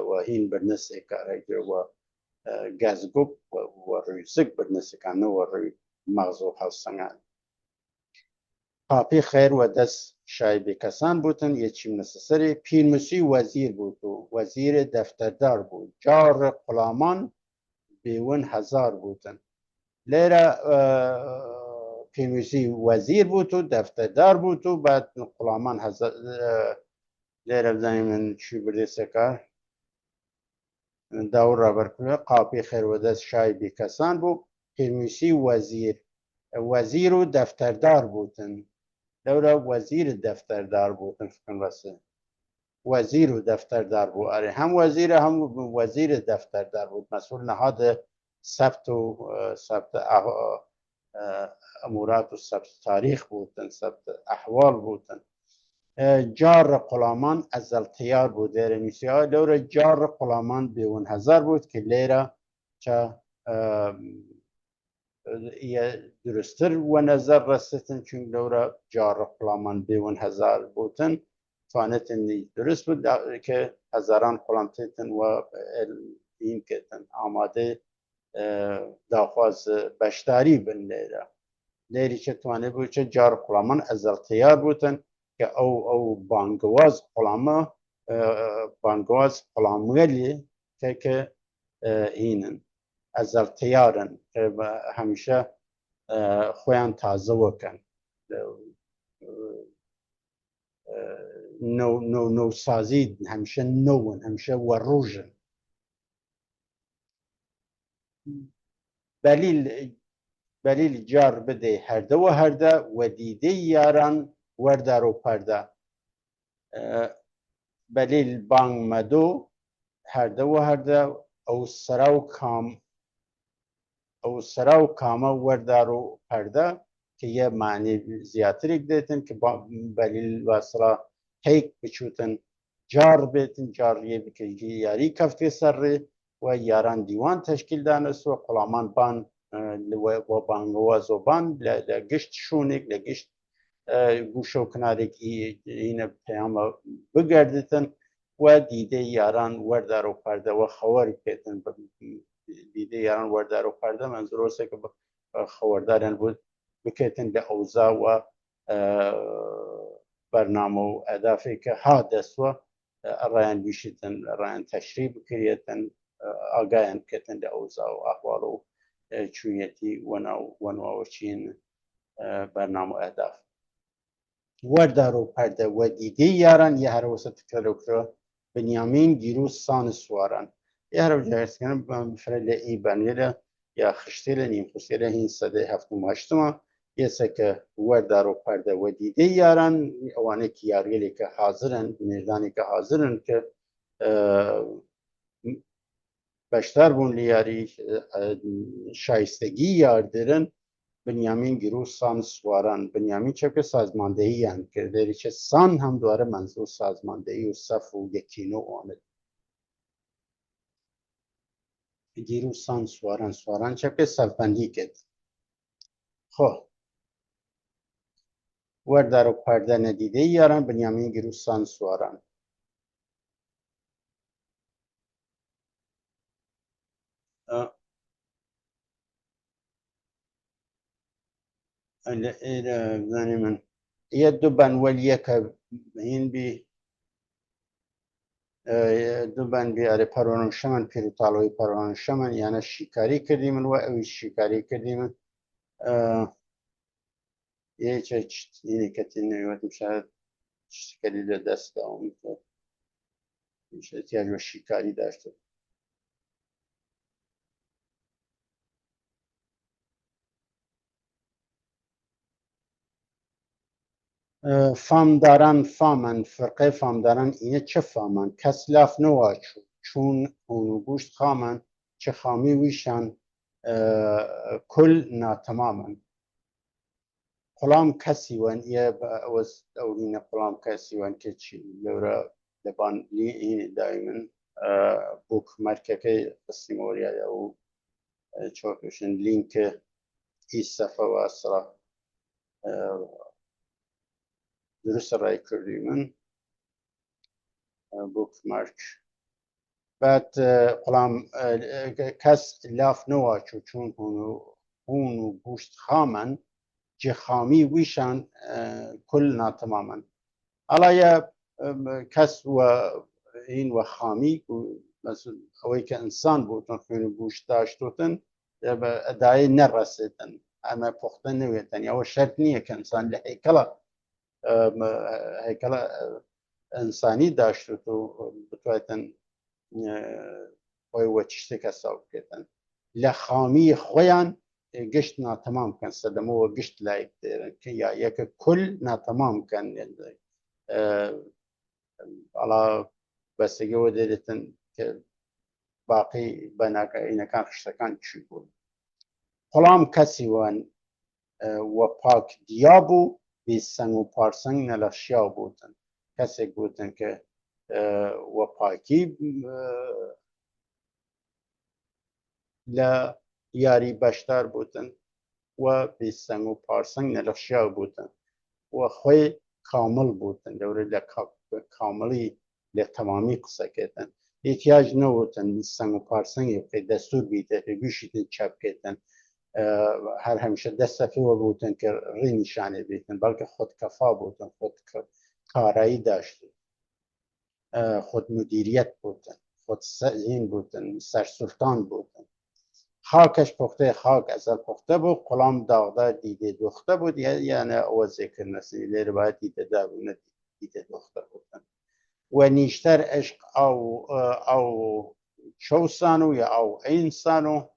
و هین بالنسێکارە و گازگوب و ڕووسک بالنسەکانەوە ڕووی مەغز و هەڵسەنگان پاپی خێر و دەست شایبێ کەسان بوتن یەکیم نەسەسەری پیرموسی وەزیر بوو و وەزیرە دەفتەردار بوو جاڕە قوڵامان بێون هەزار بوتن لێرە پیرموسی وەزیر بوو و دەفتەردار بوو و بعد قوڵامان لێرە بزانین من چی بردێسەکار داور ڕابەرکوێ قاپی خێروەدەست شایبی کەسان بوو پیرموسی وەزیر و دەفتەردار بوتن لەورە وەزیر دەفتەردار بوتن فکرم بەسێ وەزیر و دەفتەردار بوو ئەرێ هەم وەزیرە هەم وەزیر دەفتەردار بوو مەسئول نەهادە سەبت و سەبت ئەمورات و سەبت تاریخ بوتن سەبت ئەحواڵ بوتن جاڕە قوڵامان ئەزەڵتیار بوو دێرە نووسیا لەورە جاڕە قوڵامان بێون هەزار بوت کە لێرە چە درستتر وە نەزەر ڕستن چون لەورە جاڕە قوڵامان بێون هەزار بوتن توانێتن درست بود کە هەزاران قوڵام تێتن و ئینکردن ئامادەی داخواز بەشداری بن لێرە لێری چە توانێت بوو چە جار قوڵامان ئەزەڵتیار بوتن کە ئەو بانگواز قوڵامە بانگواز قوڵاموەلی کە هینن ئەزەڵتیارن هەمیشە خۆیان تازەوەکەن نەوسازی هەمیشە نەون هەمیشە وەڕۆژن بەلیل جار بدەی هەردەوە هەردە وە دیدەی یاران وەردار و پەردە بەلیل بانگ مەدۆ هەردەوە هەردە ئەو سەرا و کامە وەردار و پەردە کە یە معنی زیاترێک دێتن کە بەلیل واسڵا هەیک بچوتن جار بێتن جاڕیە بکەی یاری کەفتێ سەرڕێ و یاران دیوان تشکیل دانەسوە قوڵامان بان بۆ بانگەوە زۆبان لە گشت شوونێک لە گشت گوشە و کنارێکی هینە پەیامە بگەردتن و دیدەی یاران وەردار و پەردەوە خەوەر بێتن دیدەی یاران وەردار و پەردە منزۆرۆسێکە خەوەرداریان بود بکێتن لە ئەوزا و بەرنامە و ئەدافێکە ها دەستوە ڕایان بیشتن ڕایان تەشری بکرێتن ئاگایان بکەتن لە ئەوزا و ئەحواڵ و چوونەتی وەناوەچین بەرنامە و ئەداف وەردار و پەردە وە دیدەی یاران یە هەرەوەسە تکرەوکرەوە بنیامین گیروس سان سواران یە هەرەو جارسکەن بفرە لە ئی بەنێرە یا خشتێ لە نیم خستێ لە هین سەدەی هەفتم هەشتمە یەسەکە وەردار و پەردە وە دیدەی یاران ئەوانێکی یاریێکە حازرن بنێردانێکە حازرن کە بەشدار بوون لە یاری شایستگی یاردرن بنیامین گیروس سان سواران بنیامین چەکە سازماندەییان کرد لێرەچە سان هەم دوارە منزوو سازماندەیی و سەف و یەکینۆ ئەوانت گیروس سان سواران سواران چەکە سەفبەندی کرد خۆ وەردار و پەردە نەدیدەی یاران بنیامین گیروس سان سواران زانێ من یە دوو بەنوەلیەکە هین بی دوو بەنبی ئەرێ پەروانە شەمەن پیرتاڵەوەی پەروانە شەمەن یانە شیکاری کردی من وە ئەوی شیکاری کردی من یەکێکەتی نەوێتم شاید شتەکەلی لە دەستداوم شتیاژ بە شیکاری داشت فامداران فامن فرقه فامداران اینه چه فامن کس لاف نواچو چون اونو گوشت خامن چه خامی ویشان کل ناتمامن قلام کسی وان یه وز اولین قلام کسی وان که چی لورا لبان لی این دائما بوک مرکه قسم وریا او چوکشن لینک ای صفحه و اصلا درست رای کردی من بوک مارک بعد قلام کس لاف نواچو چون هونو گوشت خامن جه خامی ویشان کل ناتمامن حالا یا کس و این و خامی مثلا اوی که انسان بودن خیلی گوشت داشتوتن ادعای نرسیدن اما پخته نویدن یا شرط نیه که انسان لحیکلا انسانی داشتوت و بتویتن خۆی وە چ شتێک هەستا بکرێتن لە خامی خۆیان گشت ناتەمام بکەن سەدەمەوە گشت لایەک دێرن کە یا یەکە کول ناتەمام بکەن ئەڵا بەستگیەوە دێرێتن کە باقی بەناکەینەکان خشتەکان چی بوون قوڵام کەسی وان وە پاک دیا بوو بێ سەنگ و پارسەنگ نەلەخشیا بووتن کەسێک بووتن کە وە پاکی لە یاری بەشدار بووتن و بێسەنگ و پارسەنگ نەلەخشیا بووتن و خۆی کامل بووتن لەورە لە کامڵی لە تەمامی قسەکێتن احتیاج نەبووتن سەنگ و پارسەنگی بکەیت دەستور بیتە گوشیتن چاپکێتن هەر هەمیشە دەستەفیوە بووتن کە ڕێ نیشانێ بیتن بەڵکە خۆدکەفا بووتن خۆد کارایی داشتن خود مدیریت بودن خود این بودن سرسلطان بودن خاکش پخته خاک ازل پخته بود قلام داغدار دیده دوخته بود یعنی او ذکر نسی لیر باید دیده دارونه دیده دوخته بودن و نیشتر عشق او چوسانو یا او انسانو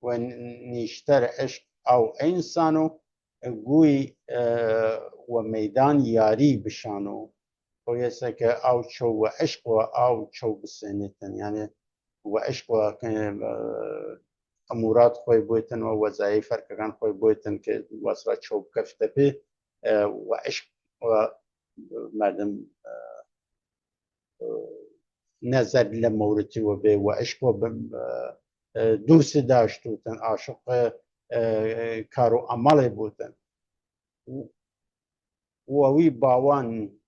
و نیشتر عشق او انسانو گوی و میدان یاری بشانو ويسا كأو شو وعشق وأو شو بالسنتين يعني وعشق وأمورات خوي بويتن ووظائف كان خوي بويتن كوصلت شو كفته به وعشق ومادم نظر لمورتي وبه وعشق دوس داشتوتن عاشق كارو عمله بوتن ووي باوان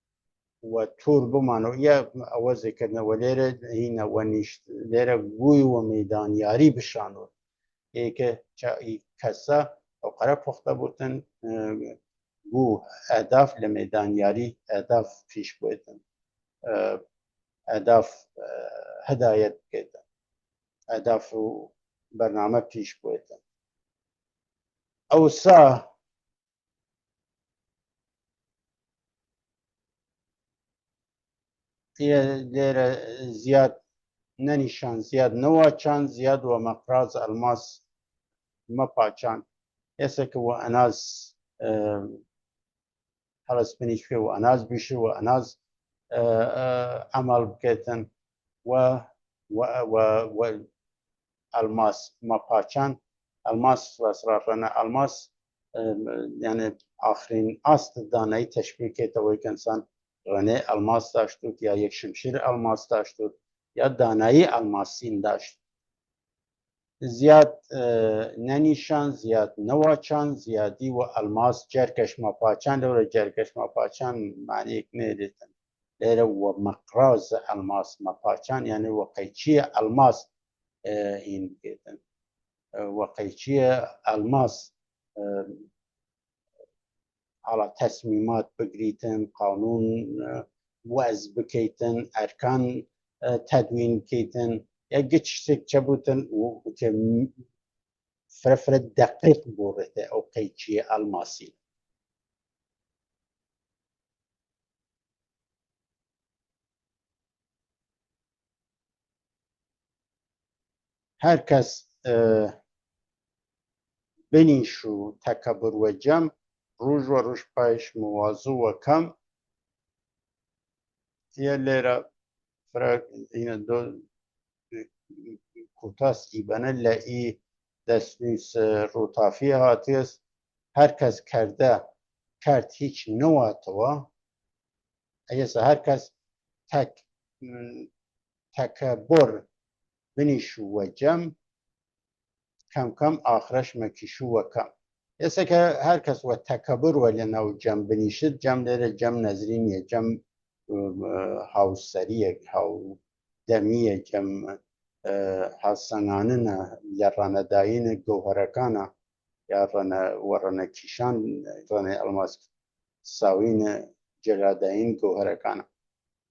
و تور بمانو یا اوازه کردن و لیره هینا و نیشت لیره گوی و میدانیاری بشانو ای که چا ای کسا او قرار پخته بودن گو اهداف لمیدانیاری اهداف پیش بودن اهداف هدایت کردن اهداف برنامه پیش بودن او سا ليرة زياد ننشان زياد نواچان زياد ومقراز الماس مپاچان يسك واناز حرس بنيش فيه واناز بيشي واناز عمل بكيتن و الماس مپاچان الماس واسرافنا الماس يعني آخرين أست دانای تشبیه كيتا ويكنسان رنه الماس داشتود یا یک شمشیر الماس داشتود یا دانایی الماسین داشت زیاد ننیشان زیاد نواچان زیادی و الماس جرکش مپاچان لور جرکش مپاچان معنی یک نیدیتن لیره و مقراز الماس مپاچان یعنی و قیچی الماس این بگیتن و قیچی الماس على تصميمات بقريتن قانون وز بكيتن أركان تدوين كيتن يجتش تكتبوتن فرفرة دقيق بورته أو قيتشي الماسي هركس بنيشو تكبر وجم ڕوژ وە ڕژ پایش موازووە کەم یە لێرە کوتاس ئیبەنە لە ئی دەستنووس ڕووتافیە هاتیێس هەر کەس کەردە کارت هیچ نەواتەوە ئەیسا هەر کەس تەکەبڕ بنیشووە جەم کەم کەم ئاخرەش مەکیشووە کەم ئێستا کە هەر کەس وە تەکەبڕوە لەناو جەم بنیشت جەم لێرە جەم نەزری نییە جەم هاوسەریە هاودەمیە جەم هەڵسەنگاننە لە ڕەنەداینە گەوهەرەکانە یا ڕەنەکیشان ڕەنەی ئەڵماس ساوینە جێراداین گەوهەرەکانە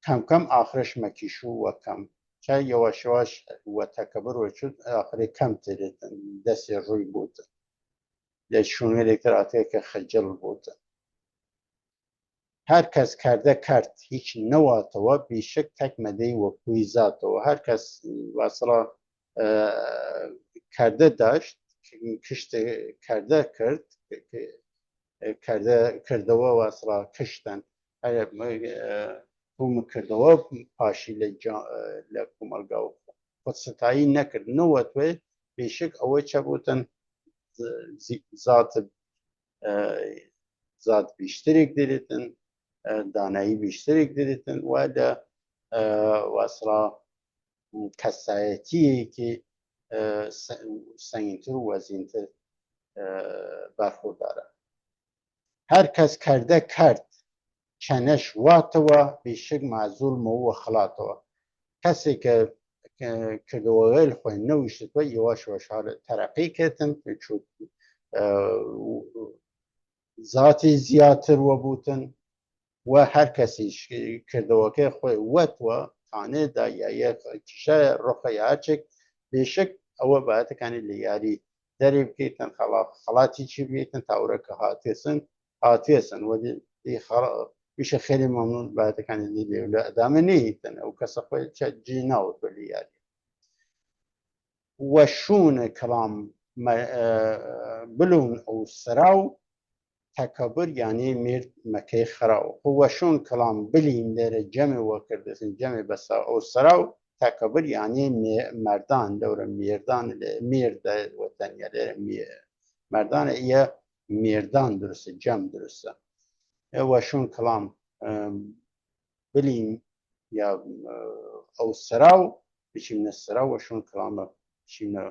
کەم کەم ئاخرش مەکیشووە کەم چای یەواش یەواش وە تەکەبڕوە چوت ئاخری کەم ترێت دەسێ ڕووی بووتە لە شوێنێکتر هاتەیە کە خەجڵ بووتە هەر کەس کەردە کارت هیچ نەواتەوە بیشک تەک مەدەی وەکووی زاتەوە هەر کەس واسڵە کەردە داشت کشتە کەردە کرد کردەوە واسڵە کشتن کوم کردەوە پاشی لە کومەلگا و خودستایی نەکرد نەوەتوێ بێشک ئەوە چە بوتن زات بیشترێک دەرێتن دانایی بیشترێک دەرێتن و لە واسڵە کەسایەتیەکی سەنگینتر و وەزینتر بەرخوردارە هەر کەس کەردە کارت چەنەش واتەوە بیشک مازوولمەوە وە خڵاتەوە کەسێک کە کردەوەغێل خۆی نەویشتوە یەواش یەواش تەرەقی کردن چوت زاتی زیاتر وەبووتن و هەر کەسیش کردەوەکەی خۆی وەتوە خانێدا یا کیشە ڕۆخە یاچێک بێشک ئەوە بەهاتەکانی لە یاری دەرێ بکەیتن خەڵاتی چی بێتن تاورەکە هاتێسن ویشە خێری مەمنون بەهاتەکانی لێ لە ئەدامە نەیتن ئەو کەسە خۆی جێ ناوت بە لە یاری وەشوونە کەڵام بلون ئەو سراو تەکەبر یانی مرد مەکەی خراو وەشون کەڵام بلین لێرە جەمێ وەکردن جەمێ بەسا ئەو سراو تەکەبر یانی مەردان دەورە مێردان مێردە وەتەنیا لێرە مەردانە ئیە مێردان درستە جەم درستە وەشون کەڵام بلین یا ئەو سراو بچینە سراو وەشون کەڵامە بچینە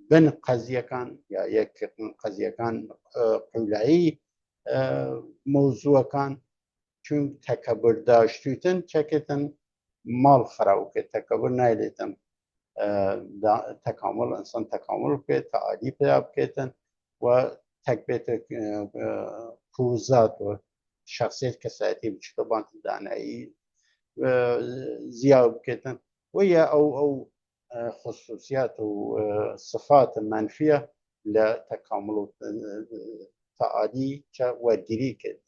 بن قەزیەکان یا یەککردن قەزیەکان قولایی مەوزوعەکان چون تەکەبر داشتوتن چەکێتن ماڵ خراوکە تەکەبر نایلێتن تەکامل ئەنسان تەکامل بکێت تەعالی پێدا بکێتن و تەک بێتە کوزات و شخصیت کەسایەتی بچووکە بانتە دانایی زیاو بکێتن و یا ئەو خصوصیات و صفات منفیە لە تەکامل و تەعالی چە وەرگیری کرد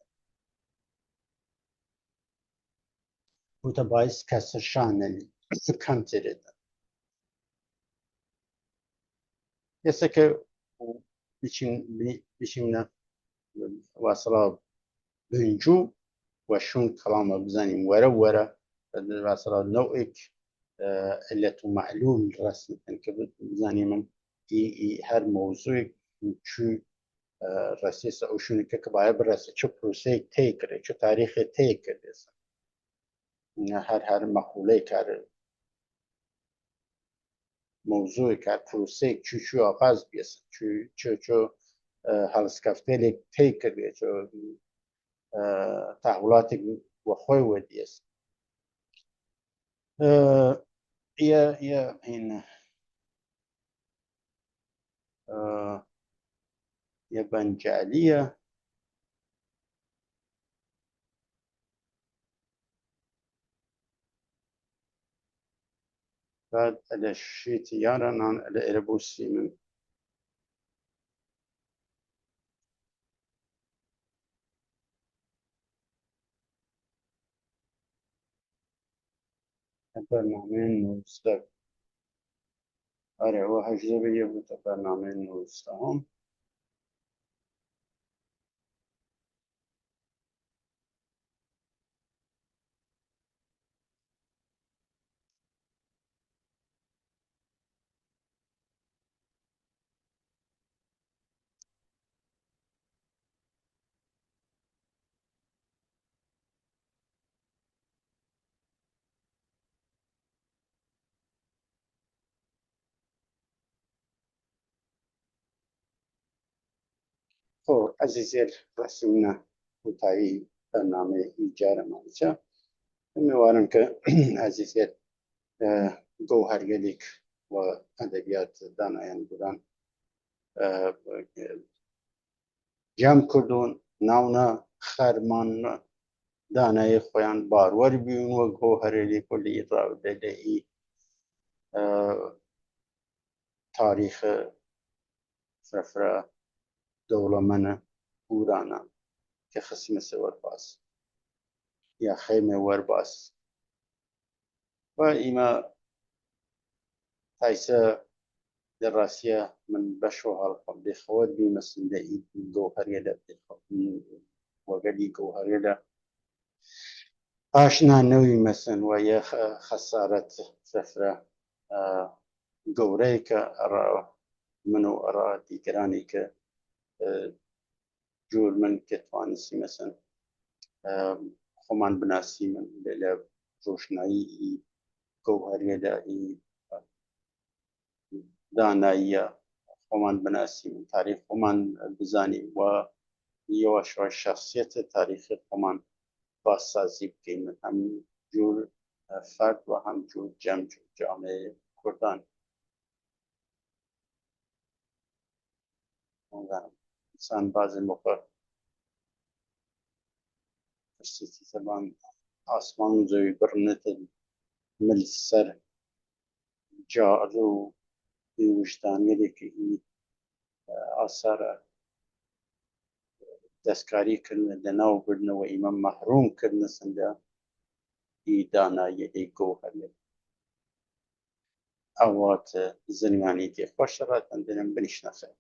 وتە باعث کەسرشانە کەم ترێتە ئێستا کە بچینە واسڵا بنجوو وەشون کەڵامە بزانین وەرە وەرە واسڵا نەوئێک علەت و معلول ڕەسمکەن کە بزانین من هەر مەوزوعێک چوو ڕەسیسە ئەو شوێنێکە کە باید بڕەسە چه پرۆسەیەک تێی کردێت چه تاریخێک تێی کردێسە هەر مەقولەی کار موضوع کار پرۆسەیەک چوو ئاغاز بێسە چۆ هەڵسکەفتێلێک تێی کردێت چۆ تحولاتێک وە خۆی وەردیێسە یە بەنجالیە بعد لە شێتی یارانان لە ئێرە بۆسی من برنامه نوزده آره و هجده بگه بود برنامه نوزده هم خب عزیزی رسولنا کوتاهی برنامه جارمانچە میوارم کە عزیزێت گەوهەرگەلێک و ئەدەبیات دانایان گوران جەم کردوون ناونە خەرمان دانایی خۆیان باروەەر بیون وە گۆهەرێلی کولی ڕاودەدەئی تاریخ فرە دەوڵەمەنە گورانە کە خسمەسە وەرباس یا خێمێ وەرباس و ئیمە تایسە دەڕاستیە من بەشۆ هەڵخۆم بێخەوەت بیمەسندەئی گەوهەرێدە وەگەلی گەوهەرێدە ئاشنانەوی مەسن و یە خەسارەت سەفرە گەورەی کە من و ئەڕا دیگەرانی کە جۆر من کە توانسی مەسن خۆمان بناسی من لە ڕۆشنایی گەوهەرێدا داناییە خۆمان بناسی من تاریخ خۆمان بزانین و یەوەشەوە شخصیەتە تاریخی خۆمان باسازی بکەین من هەم جۆر فرد و هەم جۆر جەم جامعه کوردان انسان بعضی موقع فرسیتی زبان آسمان و زەوی بڕنێتە مل سەر جاڵ و وجدانێکی ئاسارە دەستکاریکردن لەناوبردنەوە ئیمە مەحروومکردنە سندە دانایی گەوهەرێ ئەوات زنیانی تێ خۆشە ڕاتەندنم بنیشنە خێر